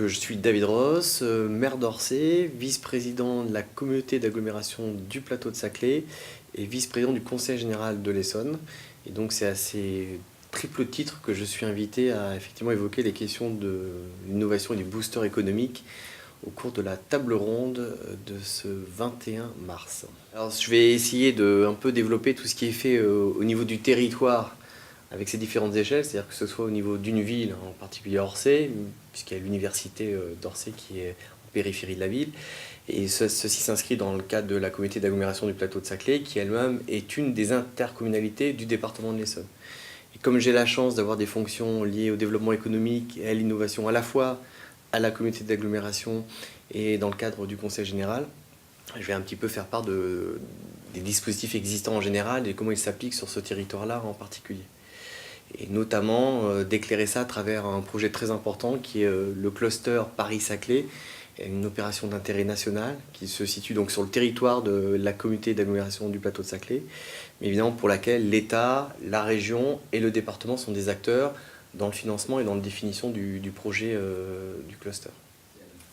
Je suis David Ross, maire d'Orsay, vice-président de la communauté d'agglomération du plateau de Saclay et vice-président du conseil général de l'Essonne. Et donc c'est à ces triple titres que je suis invité à effectivement évoquer les questions de l'innovation et du booster économique au cours de la table ronde de ce 21 mars. Alors je vais essayer de un peu développer tout ce qui est fait au niveau du territoire avec ses différentes échelles, c'est-à-dire que ce soit au niveau d'une ville, en particulier Orsay, puisqu'il y a l'université d'Orsay qui est en périphérie de la ville, et ceci s'inscrit dans le cadre de la communauté d'agglomération du plateau de Saclay, qui elle-même est une des intercommunalités du département de l'Essonne. Et comme j'ai la chance d'avoir des fonctions liées au développement économique et à l'innovation à la fois à la communauté d'agglomération et dans le cadre du conseil général, je vais un petit peu faire part des dispositifs existants en général et comment ils s'appliquent sur ce territoire-là en particulier. Et notamment d'éclairer ça à travers un projet très important qui est le cluster Paris-Saclay, une opération d'intérêt national qui se situe donc sur le territoire de la communauté d'agglomération du plateau de Saclay, mais évidemment pour laquelle l'État, la région et le département sont des acteurs dans le financement et dans la définition du projet du cluster.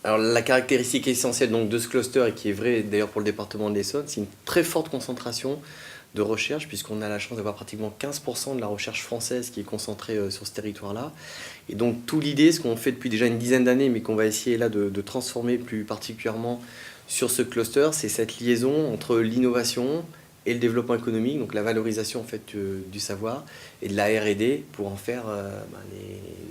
Alors la caractéristique essentielle donc, de ce cluster, et qui est vrai d'ailleurs pour le département de l'Essonne, c'est une très forte concentration de recherche, puisqu'on a la chance d'avoir pratiquement 15% de la recherche française qui est concentrée sur ce territoire-là. Et donc toute l'idée, ce qu'on fait depuis déjà une dizaine d'années, mais qu'on va essayer là de transformer plus particulièrement sur ce cluster, c'est cette liaison entre l'innovation et le développement économique, donc la valorisation en fait du savoir et de la R&D pour en faire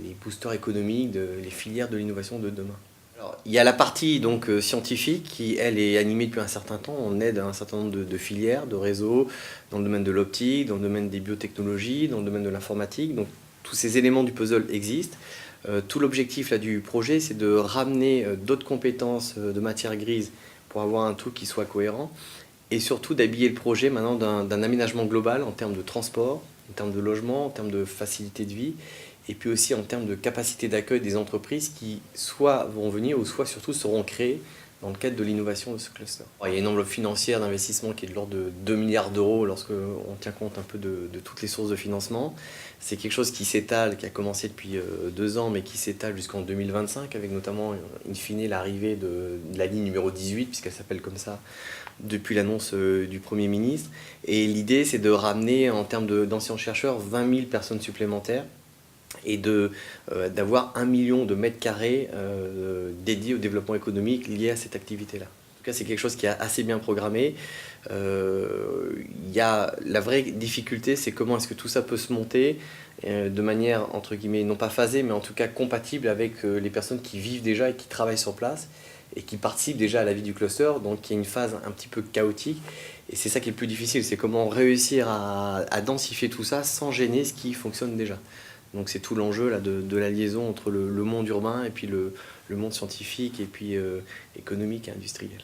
les boosters économiques, les filières de l'innovation de demain. Alors, il y a la partie donc, scientifique qui, elle, est animée depuis un certain temps. On aide un certain nombre de filières, de réseaux, dans le domaine de l'optique, dans le domaine des biotechnologies, dans le domaine de l'informatique. Donc tous ces éléments du puzzle existent. Tout l'objectif là, du projet, c'est de ramener d'autres compétences de matière grise pour avoir un tout qui soit cohérent. Et surtout d'habiller le projet maintenant d'un aménagement global en termes de transport, en termes de logement, en termes de facilité de vie, et puis aussi en termes de capacité d'accueil des entreprises qui soit vont venir ou soit surtout seront créées dans le cadre de l'innovation de ce cluster. Il y a une enveloppe financière d'investissement qui est de l'ordre de 2 milliards d'euros lorsqu'on tient compte un peu de toutes les sources de financement. C'est quelque chose qui s'étale, qui a commencé depuis 2 ans, mais qui s'étale jusqu'en 2025, avec notamment, in fine, l'arrivée de la ligne numéro 18, puisqu'elle s'appelle comme ça, depuis l'annonce du Premier ministre. Et l'idée, c'est de ramener, en termes d'anciens chercheurs, 20 000 personnes supplémentaires, et d'avoir 1 million de mètres carrés dédiés au développement économique lié à cette activité-là. En tout cas, c'est quelque chose qui est assez bien programmé. La vraie difficulté, c'est comment est-ce que tout ça peut se monter de manière, entre guillemets, non pas phasée, mais en tout cas compatible avec les personnes qui vivent déjà et qui travaillent sur place et qui participent déjà à la vie du cluster. Donc il y a une phase un petit peu chaotique. Et c'est ça qui est le plus difficile, c'est comment réussir à densifier tout ça sans gêner ce qui fonctionne déjà. Donc c'est tout l'enjeu là, de la liaison entre le monde urbain et puis le monde scientifique et puis économique et industriel.